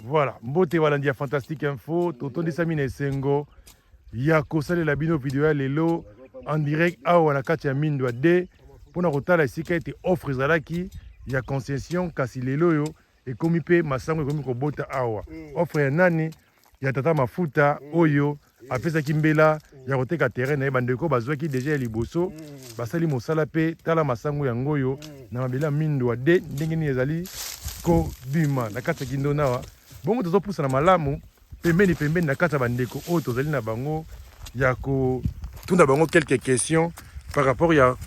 Voilà, mbote walandi fantastique info, totondi samine sengo, ya kosale la bino video ya lelo, en direct awa na kati ya Mindwa D, pona kotala esika ete offre ezalaki ya concession kasi lelo yo, ekomi pe masango ekomi kobota awa. Offre ya nani? Ya tata mafuta oyo, apesaki mbela ya koteka terrain na ye bandeko bazwaki deja ya liboso, basali mosala pe tala masango yango yo, na mabela Mindwa D, ndenge ni ezali ko bima na kati ya Kindondo awa. Bongo tozo poussa na malamu pembeni na kati ya bandeko oyo tozali na bango ya ko tunda bango quelques questions par rapport ya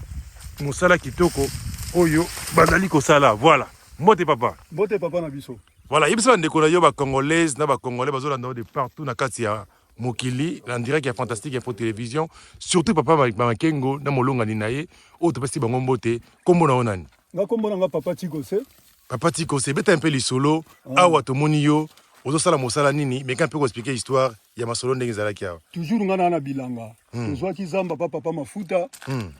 mosala kitoko oyo bazali kosala. Voilà, mbote papa na biso. Voilà, yebisa bandeko na yo ba congolaise na ba congolais bazolanda de partout na kati ya mokili en direct ya Fantastique Info Télévision, surtout papa Makengo na molongani na ye oyo topesi bango mbote. Kombo na onani? Nga kombo na nga Papa Tikose. Papa Tikose, beta un peu lisolo, awa tomoni yo, ozo sala mosala nini, mais quand peut expliquer l'histoire, ya masolo ndenge ezalaki awa. Toujours nga na bilanga. Tozwaki zamba papa mafuta,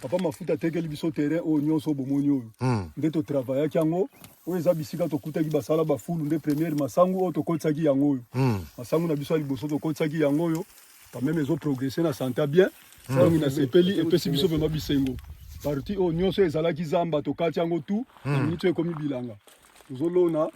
papa mafuta tekeli biso terrain o nyonso bomoni oyo. Nde to travaillaki yango, o eza bisika tokutaki basala ba fulu nde première masangu o tokotsaki yango oyo. Masangu na biso liboso tokotsaki yango oyo, quand même ezo progresser na santé bien. Ça ngina sepeli et pesi biso vraiment bisengo. Parti o nyonso ezalaki zamba tokati yango tout, minute ekomi bilanga. Tozolona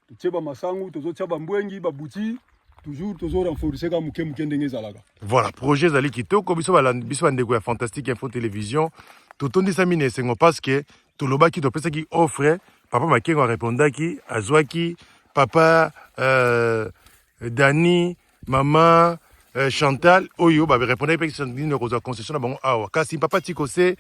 totieba masangu tozotia bambwengi babuti toujours tozo renforcer ka muke ndenge ezalaka. Voilà, projet zali kitoko biso bandeko ya Fantastique Info Télévision totondisa mine esengo parce que tolobaki topesaki offre, papa Makengo répondaki azwaki papa Dani mama Chantal oyo ba répondait pe que ndine ko za concession na bango awa kasi papa Tikose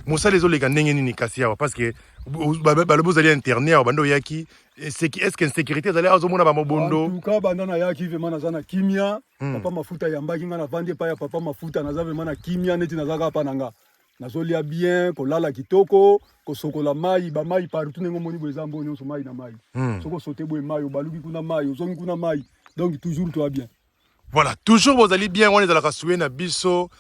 mosala ezolega ndenge nini kasi awa parce que balobo zali internet awa bando yaki est-ce que insécurité zali azomona ba mobondo en tout cas bandana yaki vraiment nazana kimia papa mafuta yambaki nga na vande pa ya papa mafuta naza vraiment na kimia neti nazaka pa nanga nazolia bien kolala kitoko kosokola mai ba mai partout nengo moni boza mbonyo so mai na mai soko sote boye mai baluki kuna mai ozongi kuna mai donc toujours toi bien. Voilà, toujours vous allez bien, on est dans la rasoué na biso,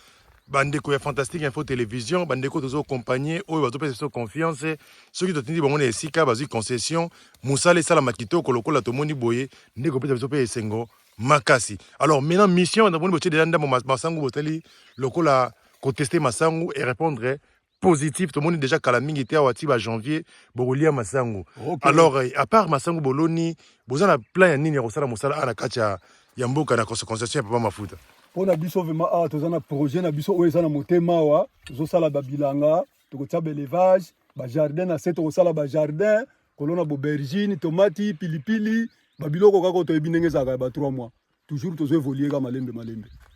bandeko ya Fantastique Info Télévision, bandeko tozo compagnie, oyo bazo pesa confiance, ceux qui totindi bango na esika bazo concession, musale sala makito koloko la tomoni boye, ndeko pesa pe esengo makasi. Alors maintenant mission na boni boche déjà ndamo masangu boteli lokola contester masangu et répondre positif, tout le monde est déjà kalamingi était à Tiba janvier, bolia masangu. Alors à part masangu boloni, bozana plan ya nini rosala musala ana kacha yamboka na concession papa mafuta. Pona biso vraiment a tozana projet na biso oyo na motema wa zo sala ba bilanga tokotia élevage ba jardin na seto ko sala ba jardin kolona bo bergine tomati pilipili ba biloko kako to ebinenge zaka ba 3 mois toujours tozo évoluer ka malembe.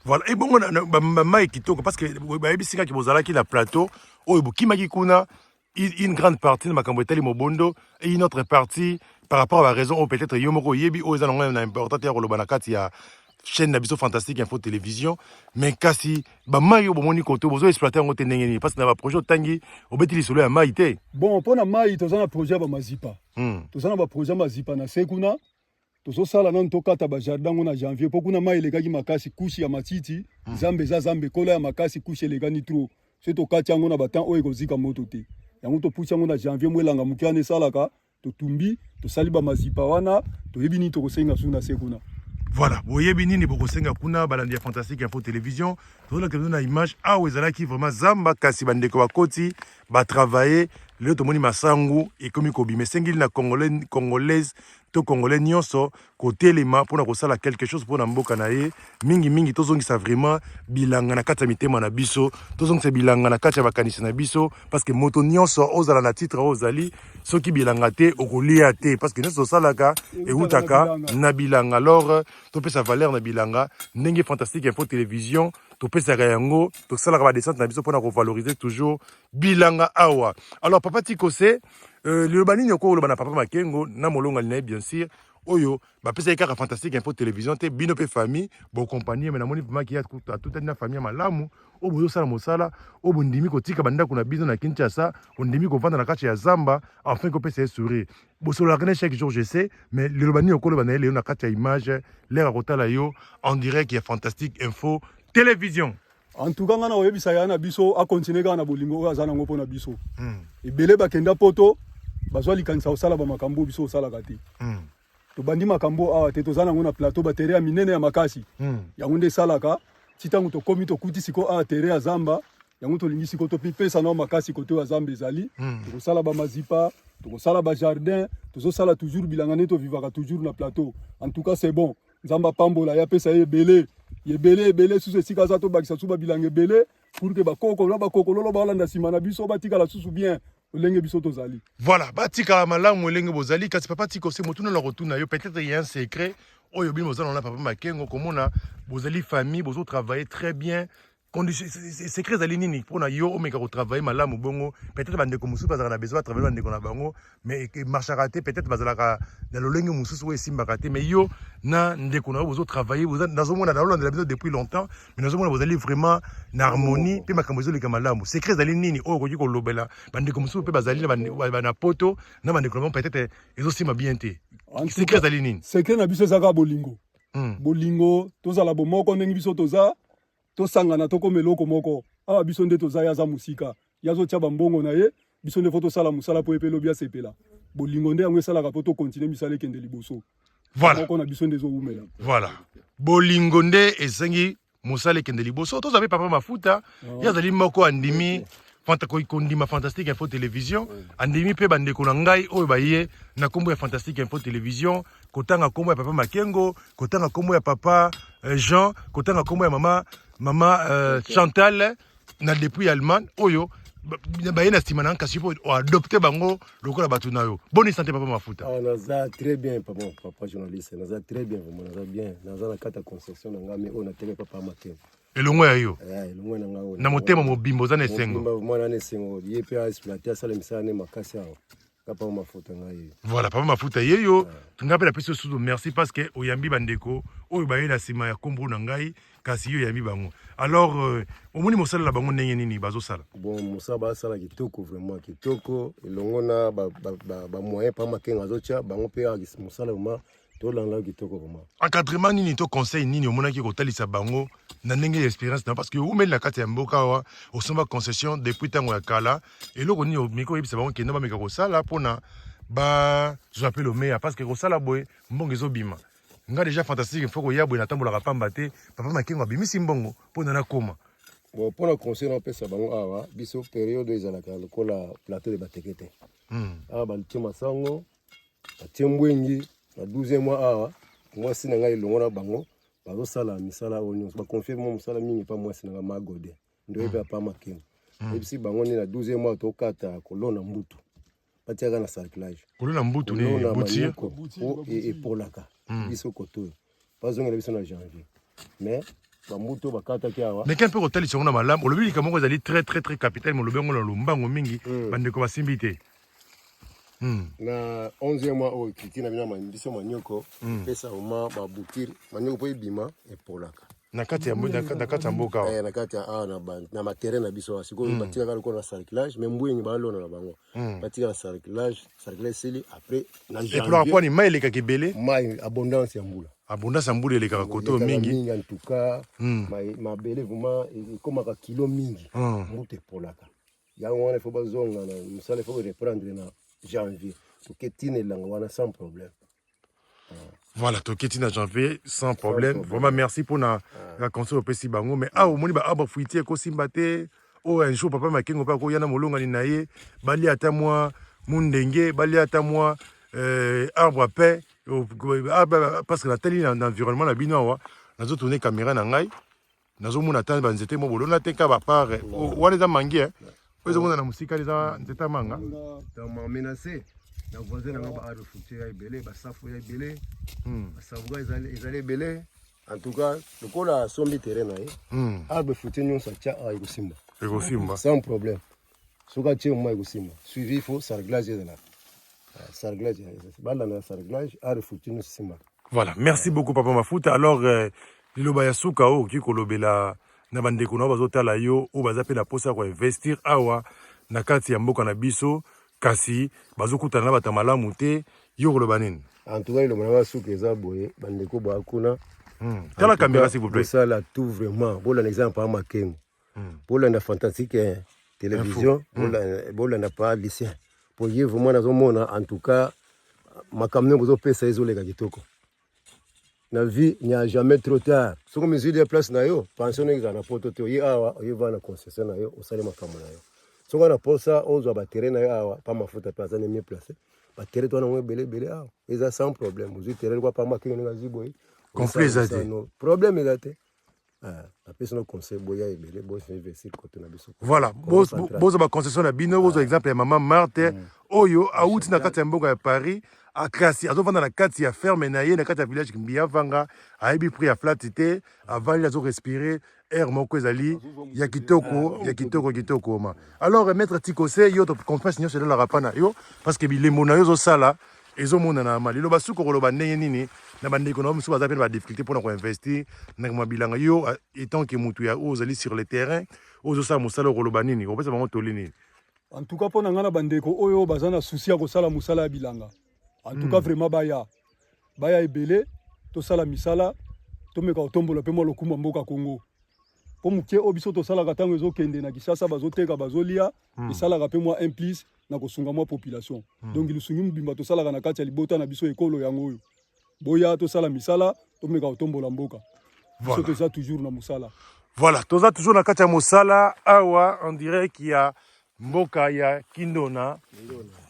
Voilà et bon ba mai kitoko parce que ba ebisika ki bozala ki la plateau oyo bokimaki kuna une grande partie de makambo etali mobondo et une autre partie par rapport à la raison ou peut-être yomoko yebi o ezana ngana important ya koloba na kati ya chaîne na biso Fantastique Info Télévision mais kasi ba mai yo bomoni koto bozo exploiter ngote ndenge ni parce que na ba projet tangi obeti lisolo ya mai te. Bon pona mai tozana projet ba mazipa tozana ba projet mazipa na sekuna tozo sala na ntokata ba jardin na janvier pokuna mai lekaki makasi kushi ya matiti zambe kola ya makasi kushi lekani trop c'est to kati yango na batan o ekozika moto te yango to pucha yango na janvier mwelanga mukiane salaka to tumbi to saliba mazipa wana to yebini to kosenga suna sekuna. Voilà, boyebi nini bokosenga kuna balandi ya Fantastique Info Télévision tozola ke na image awa ezalaki vraiment zamba kasi bandeko bakoti ba travailler le tomoni masangu ekomi kobima sengili na congolaise to congolais nyonso kotelema pona kosala quelque chose pona mboka na ye mingi tozongisa vraiment bilanga na kati ya mitema na biso tozongisa bilanga na kati ya bakanisi na biso parce que moto nyonso ozala na titre ozali soki bilanga te okolia te parce que nyonso salaka eutaka na bilanga. Alors topesa valeur na bilanga ndenge Fantastique Info Télévision topesaka yango tosalaka ba descente na biso pona ko valoriser toujours bilanga awa. Alors papa Tikose le banini yoko le bana papa Makengo na molonga lina bien sûr oyo ba pesa kaka Fantastique Info Télévision te bino pe famille bo compagnie mais na moni vraiment ki ya toute une famille malamu o bozo sala mosala o bondimi kotika banda kuna biso na Kinshasa ondimi ko vanda na kati ya Zamba enfin ko pesa sourire bo solo la chaque jour je sais mais le banini yoko le bana le na kati ya image l'air kotala yo en direct ya Fantastique Info Télévision. En tout cas ngana oyebisa yana biso a continuer kana bolingo azana ngopo na biso ebele bakenda poto bazwa likanisa osala ba makambo biso osala kati tobandi makambo awa te toza nango na plateau batere ya minene ya makasi yango nde esalaka ti ntango tokomi tokuti siko awa tere ya zamba yango tolingi siko topesa nao makasi kote ya zamba ezali tokosala bamazipa tokosala bajardin tozosala toujours bilanga nde tovivaka toujours na plateau. En tout cas c'est bon, nzambe apambola ye apesa ye ebele susu esika aza tobakisa susu babilanga ebele pour ke bakokololo balanda nsima na biso batikala susu bien olenge biso tozali. Voilà, batikala malamu olenge bozali kasi papa tiko se motuna la rotuna yo peut-être il y a un secret oyo bino bozala na papa Makengo komona bozali famille bozo travailler très bien. Secret zali nini pour na yo omeka ko travailler malamu bongo peut-être bande ko musu bazala na besoin de travailler bande ko na bango mais marche raté peut-être bazala ka na lolenge musu we simba raté mais yo na ndeko na bozo travailler bozo nazo mona na Hollande depuis longtemps mais nazo mona bozali vraiment na harmonie pe makambo zo le malamu. Secret zali nini oyo ko ko lobela bande ko musu pe bazali na poto na bande ko peut-être ezo simba bien te. Secret zali nini? Secret na biso zaka bolingo. Bolingo tozala bomoko ndenge biso toza tosangana tokoma eloko moko awa biso nde toza yaza musika yazotia bambongo na ye biso nde fo tosala mosala po epe lobi asepela bolingo nde yango esalaka po tokontinue misala ekende liboso. Voilà. Moko na biso nde ezoumela. Voilà. Bolingo nde esengi mosala ekende liboso tozabe papa mafuta yazali moko andimi kondima Fantastique Info Télévision andimi pe bandeko na ngai oyo baye na kombo ya Fantastique Info Télévision kotanga kombo ya papa Makengo kotanga kombo ya papa Jean kotanga kombo ya mama Chantal na depuis Allemagne oyo baye na stima na kasi po adopter bango lokola batu na yo. Bonne santé papa mafuta. Ah naza très bien papa journaliste naza très bien vraiment naza bien naza na kata concession na ngame o na tele papa Makengo. Elongwe ya yo. Elongwe na ngao. Na motema mobimbo za na esengo. Mwana na esengo ye pe exploiter sala misala ne makasi awa. Papa mafuta ngai. Voilà papa mafuta yeyo tungape la peso sudo merci parce que oyambi bandeko oyo baye na sima ya kombo na ngai kasi yo yambi bango. Alors omoni mosala la bango ndenge nini bazo sala? Bon mosala ba sala kitoko vraiment kitoko elongo na ba moyen pa Makengo azocha bango pe mosala vraiment tolanga kitoko vraiment. Encadrement nini to conseil nini omonaki kotalisa bango na ndenge expérience parce que umeli na kati ya mboka wa osomba concession depuis tango ya kala eloko nini miko yebisa bango kenda ba meka kosala pona ba je appelle le meilleur parce que kosala boye mbongo ezobima nga déjà Fantastique faut ko yabwe na tambola pamba te papa Makengo abimisi mbongo pona na koma. Bon pour la conseil on pesa bango awa biso période ezalaka lokola plateau de batekete awa baliti masango atiembwengi na 12e mois awa moi si nanga ilongo na bango bazosala misala onyo ba confirme musala mingi pa moi si nanga magode ndo ebe pa Makengo ebisi bango ni na 12e mois to kata kolona mbutu batiaka na cerclage kolona mbutu ni buti et pour laka biso koto bazongela biso na janvier mais bambuto bakata kiawa mais qu'un peu kotalisa ngona malamu olobi likamoko ezali très capital mo lobengo na lombango mingi bandeko basimbi te. Na 11e mois o kitina bina biso manyoko pesa uma babutir manyoko po ibima e polaka na kati ya mboka na kati ya na matere na biso asiko batika ka lokona cerclage mais mbwenyi balona na bango batika na cerclage sili après na janvier et pour rapport ni maile ka kibele mai abondance ya mbula ele ka koto mingi en tout cas ma bele vraiment comme ka kilo mingi mute polaka yango wana faut bazonga na musale faut reprendre na janvier toketine langa wana sans problème. Voilà, toketine janvier sans problème. Vraiment merci pour la conseil au pesi bango mais au moni ba aba fuiti ko simbate o un jour papa Makengo pa ko yana molonga ni naye bali ata moi mundenge bali ata moi arbre à paix parce que la télé dans l'environnement la bino wa nazo tourner caméra na ngai nazo mona tan banzete mo bolona te ka ba part wana za mangi ozo mona na musika za nzeta manga dans ma menacé na voisin na ba arbre fruitier ya ibele ba safu ya ibele ba savuga ezali ibele en tout cas le kola sombi terrain na arbre fruitier nyonso tia a ikosimba sans problème soka tie mo ikosimba suivi faut sarglage de la sarglage bala na sarglage arbre fruitier nyonso simba. Voilà, merci beaucoup papa Mafuta. Alors liloba ya suka o ki kolobela na bandeko na bazotala yo o bazape la posa ko investir awa na kati ya mboka na biso kasi bazokutana na batamalamu te yo koloba nini? En tout cas, le mona suka eza boye bandeko ba kuna tala caméra s'il vous plaît. Ça là tout vraiment. Bon l'exemple par Makengo. Pour la Fantastique télévision, pour la pas lycée. Pour y vraiment na zomona en tout cas makambo bozo pesa ezoleka kitoko na vie il n'y a jamais trop tard soko mesure de place na yo pension na poto te yi awa yi va na concession na yo osale makambo na yo soko na posa ozwa ba terrain na yo awa pa mafuta pa za mieux placé ba terrain to na mo belé awa eza sans problème ozwi terrain kwa pa makinga nga ziboyi conflit zate problème ezate apesa no conseil boya ebele bo investir côté na biso voilà bozo ba concession na bino bozo exemple ya maman Marthe oyo auti na kati ya mboka ya Paris akasi azovanda na kati ya ferme na ye na kati ya village Kimbia vanga ayebi prix ya flat te avali azo respirer air moko ezali ya kitoko ma alors maître Tikose yo to confiance nyonso de la rapana yo parce que bilembo na yo zo sala ezomona na malilo basuko koloba ndenge nini na bandeko na musu baza pe ba difficulté pour na ko investir na mabilanga yo étant que mutu ya ozali sur le terrain ozo sa musala koloba nini opesa bango tolini en tout cas pona ngana bandeko oyo bazana souci ya kosala musala ya bilanga en tout cas vraiment baya ebele to sala misala to meka otombola pe mo lokumba mboka Congo po muke obiso to sala katango ezokende na Kisasa bazoteka bazolia isala ka pe mo implice na kosunga mo population donc ilusungi mbimba to sala kana kati ya libota na biso ekolo yango oyo boya to sala misala to meka otombola mboka biso to ça toujours na musala voilà toza toujours na kati ya musala awa on dirait qu'il y a mboka ya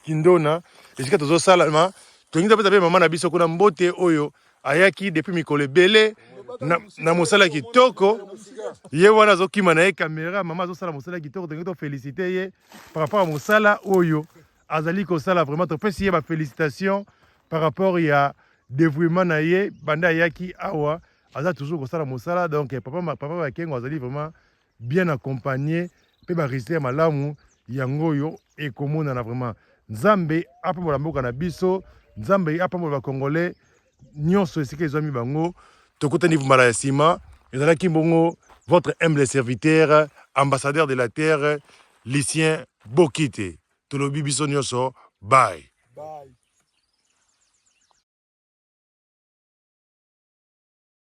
Kindona esika tozo salama tolingi pe mama na biso kuna mbote oyo ayaki depuis mikolo ebele na musala kitoko ye wana azokima na ye caméra mama azosala musala kitoko tolingi to féliciter ye par rapport à musala oyo azali kosala vraiment topesi ye ba félicitations par rapport ya dévouement na ye banda ayaki awa aza toujours kosala musala donc papa Bakengo azali vraiment bien accompagné pe ba résister malamu yango oyo ekomona na vraiment Nzambe apambola mboka na biso Nzambe apambola ba Congolais nyonso esika ezwami bango tokutani vumala ya sima ezalaki mbongo votre humble serviteur ambassadeur de la terre Lucien Bokite tolobi biso nyonso bye